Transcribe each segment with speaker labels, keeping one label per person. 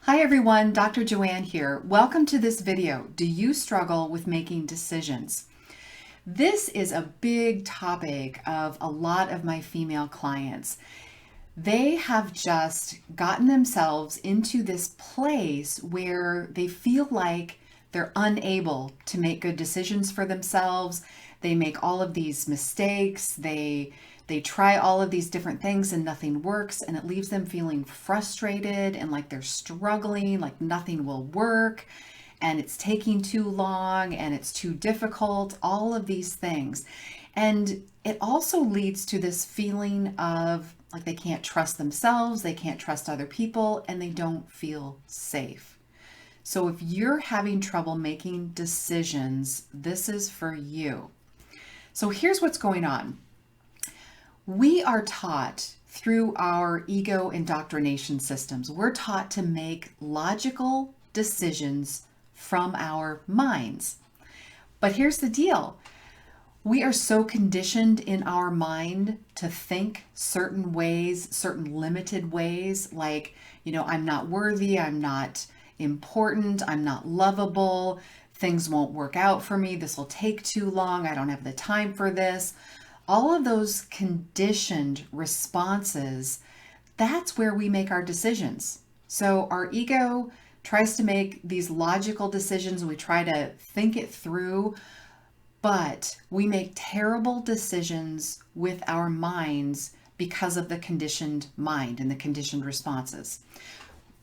Speaker 1: Hi everyone, Dr. Joanne here. Welcome to this video. Do you struggle with making decisions? This is a big topic of a lot of my female clients. They have just gotten themselves into this place where they feel like they're unable to make good decisions for themselves. They make all of these mistakes. They try all of these different things and nothing works, and it leaves them feeling frustrated and like they're struggling, like nothing will work and it's taking too long and it's too difficult, all of these things. And it also leads to this feeling of like they can't trust themselves, they can't trust other people, and they don't feel safe. So if you're having trouble making decisions, this is for you. So here's what's going on. We are taught through our ego indoctrination systems, we're taught to make logical decisions from our minds. But here's the deal. We are so conditioned in our mind to think certain ways, certain limited ways, like, I'm not worthy, I'm not important, I'm not lovable, things won't work out for me, this will take too long, I don't have the time for this. All of those conditioned responses, that's where we make our decisions. So our ego tries to make these logical decisions. We try to think it through, but we make terrible decisions with our minds because of the conditioned mind and the conditioned responses.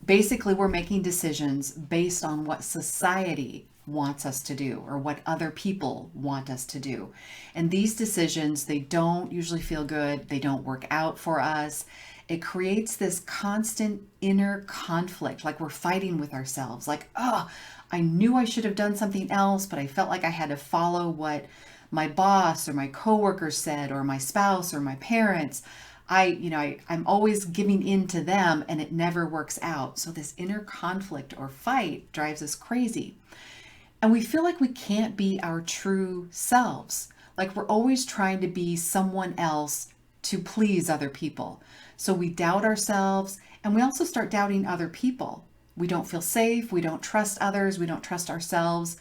Speaker 1: Basically, we're making decisions based on what society wants us to do or what other people want us to do. And these decisions, they don't usually feel good. They don't work out for us. It creates this constant inner conflict, like we're fighting with ourselves. Like, oh, I knew I should have done something else, but I felt like I had to follow what my boss or my coworker said or my spouse or my parents. I'm always giving in to them and it never works out. So this inner conflict or fight drives us crazy. And we feel like we can't be our true selves. Like we're always trying to be someone else to please other people. So we doubt ourselves and we also start doubting other people. We don't feel safe. We don't trust others. We don't trust ourselves.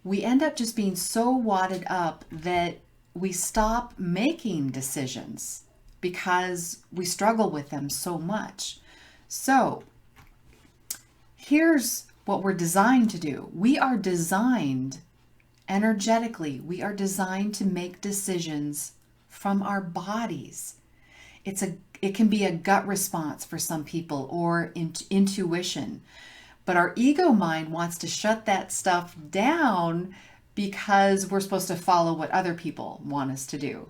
Speaker 1: We end up just being so wadded up that we stop making decisions because we struggle with them so much. So here's what we're designed to do. We are designed energetically, we are designed to make decisions from our bodies. It can be a gut response for some people or intuition. But our ego mind wants to shut that stuff down because we're supposed to follow what other people want us to do.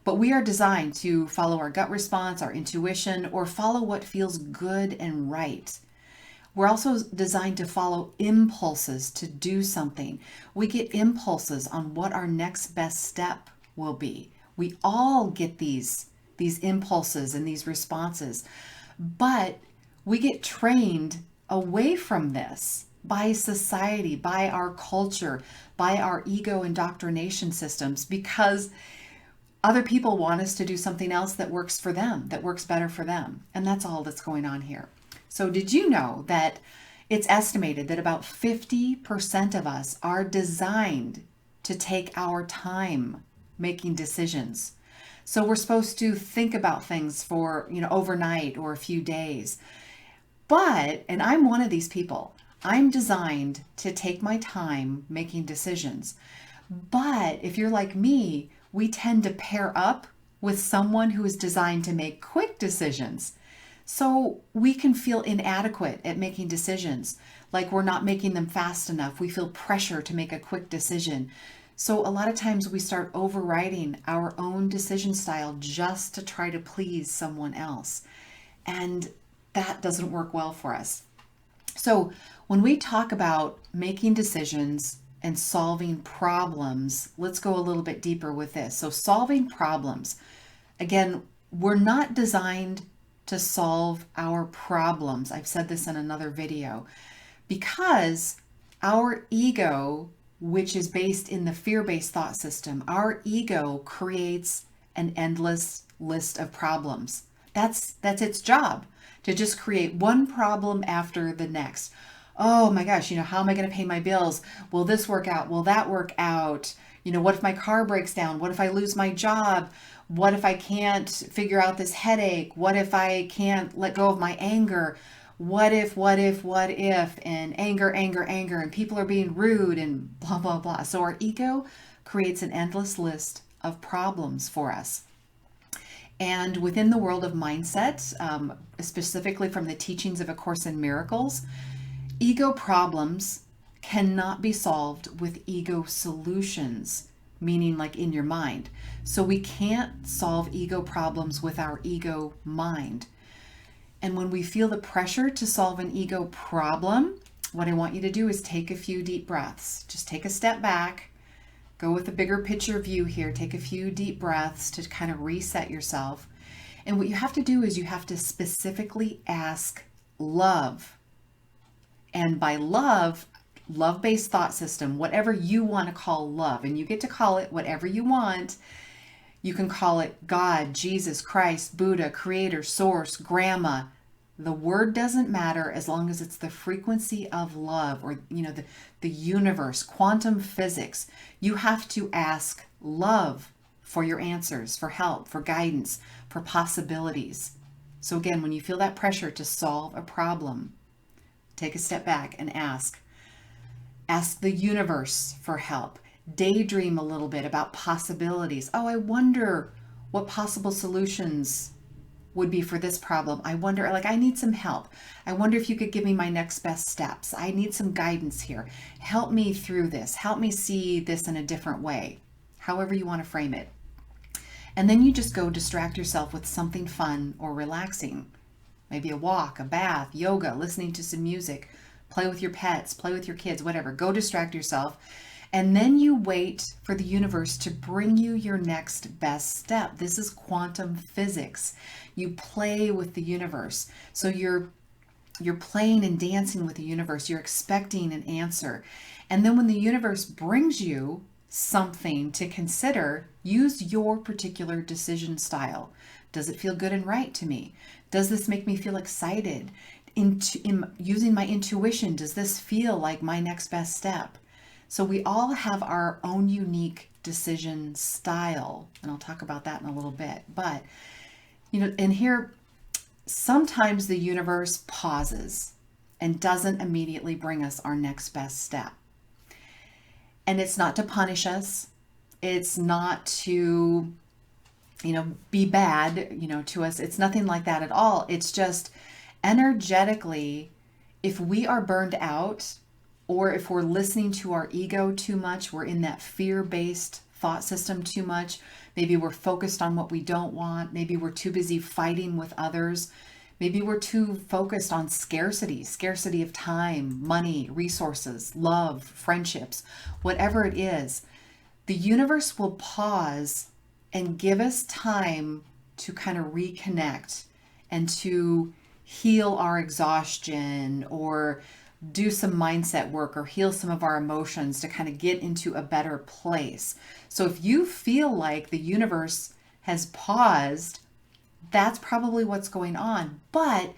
Speaker 1: But we are designed to follow our gut response, our intuition, or follow what feels good and right. We're also designed to follow impulses to do something. We get impulses on what our next best step will be. We all get these impulses and these responses, but we get trained away from this by society, by our culture, by our ego indoctrination systems, because other people want us to do something else that works for them, that works better for them. And that's all that's going on here. So did you know that it's estimated that about 50% of us are designed to take our time making decisions? So we're supposed to think about things for, overnight or a few days. And I'm one of these people. I'm designed to take my time making decisions. But if you're like me, we tend to pair up with someone who is designed to make quick decisions. So we can feel inadequate at making decisions, like we're not making them fast enough. We feel pressure to make a quick decision. So a lot of times we start overriding our own decision style just to try to please someone else. And that doesn't work well for us. So when we talk about making decisions and solving problems, let's go a little bit deeper with this. So solving problems, again, we're not designed to solve our problems. I've said this in another video, because our ego, which is based in the fear-based thought system, our ego creates an endless list of problems That's its job, to just create one problem after the next. Oh my gosh, how am I going to pay my bills? Will this work out? Will that work out? What if my car breaks down? What if I lose my job? What if I can't figure out this headache? What if I can't let go of my anger? What if, and anger, anger, anger, and people are being rude and blah, blah, blah. So our ego creates an endless list of problems for us. And within the world of mindset, specifically from the teachings of A Course in Miracles, ego problems cannot be solved with ego solutions, meaning like in your mind. So we can't solve ego problems with our ego mind. And when we feel the pressure to solve an ego problem, what I want you to do is take a few deep breaths. Just take a step back, go with a bigger picture view here, take a few deep breaths to kind of reset yourself. And what you have to do is you have to specifically ask love. And by love, love-based thought system, whatever you want to call love, and you get to call it whatever you want. You can call it God, Jesus, Christ, Buddha, Creator, Source, Grandma. The word doesn't matter as long as it's the frequency of love, or the universe, quantum physics. You have to ask love for your answers, for help, for guidance, for possibilities. So again, when you feel that pressure to solve a problem, take a step back and ask. Ask the universe for help. Daydream a little bit about possibilities. Oh, I wonder what possible solutions would be for this problem. I wonder, I need some help. I wonder if you could give me my next best steps. I need some guidance here. Help me through this. Help me see this in a different way. However you want to frame it. And then you just go distract yourself with something fun or relaxing. Maybe a walk, a bath, yoga, listening to some music, play with your pets, play with your kids, whatever. Go distract yourself. And then you wait for the universe to bring you your next best step. This is quantum physics. You play with the universe. So you're playing and dancing with the universe. You're expecting an answer. And then when the universe brings you something to consider, use your particular decision style. Does it feel good and right to me? Does this make me feel excited? In using my intuition, does this feel like my next best step? So we all have our own unique decision style, and I'll talk about that in a little bit. But, and here, sometimes the universe pauses and doesn't immediately bring us our next best step. And it's not to punish us. It's not to, be bad, to us. It's nothing like that at all. It's just energetically, if we are burned out, or if we're listening to our ego too much, we're in that fear-based thought system too much, maybe we're focused on what we don't want, maybe we're too busy fighting with others, maybe we're too focused on scarcity of time, money, resources, love, friendships, whatever it is, the universe will pause and give us time to kind of reconnect and to heal our exhaustion, or do some mindset work, or heal some of our emotions to kind of get into a better place. So if you feel like the universe has paused, that's probably what's going on. But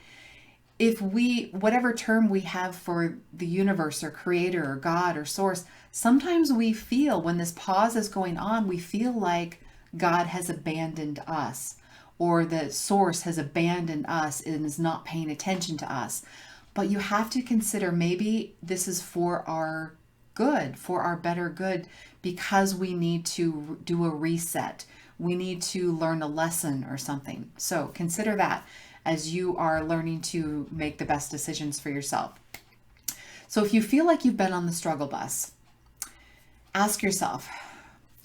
Speaker 1: if whatever term we have for the universe or creator or God or source, sometimes we feel when this pause is going on, we feel like God has abandoned us, or the source has abandoned us and is not paying attention to us. But you have to consider maybe this is for our good, for our better good, because we need to do a reset. We need to learn a lesson or something. So consider that as you are learning to make the best decisions for yourself. So if you feel like you've been on the struggle bus, ask yourself,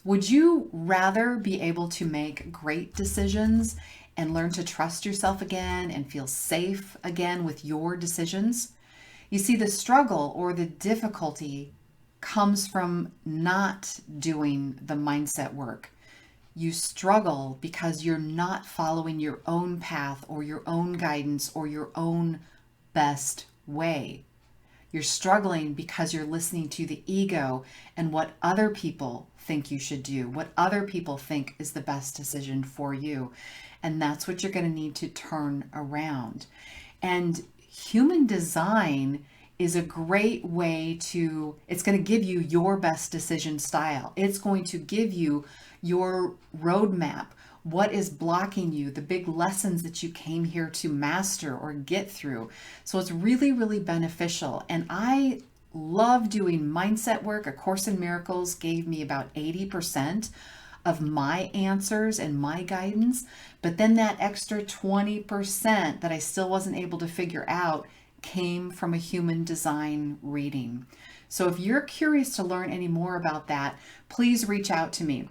Speaker 1: would you rather be able to make great decisions and learn to trust yourself again and feel safe again with your decisions? You see, the struggle or the difficulty comes from not doing the mindset work. You struggle because you're not following your own path or your own guidance or your own best way. You're struggling because you're listening to the ego and what other people think you should do, what other people think is the best decision for you. And that's what you're going to need to turn around. And human design is a great way to, it's going to give you your best decision style. It's going to give you your roadmap. What is blocking you, the big lessons that you came here to master or get through. So it's really, really beneficial. And I love doing mindset work. A Course in Miracles gave me about 80% of my answers and my guidance. But then that extra 20% that I still wasn't able to figure out came from a human design reading. So if you're curious to learn any more about that, please reach out to me.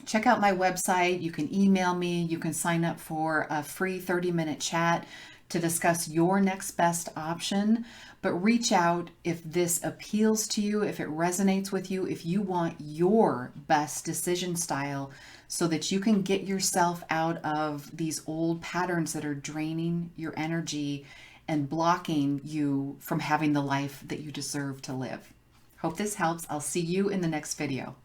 Speaker 1: Check out my website. You can email me. You can sign up for a free 30-minute chat to discuss your next best option. But reach out if this appeals to you, if it resonates with you, if you want your best decision style so that you can get yourself out of these old patterns that are draining your energy and blocking you from having the life that you deserve to live. Hope this helps. I'll see you in the next video.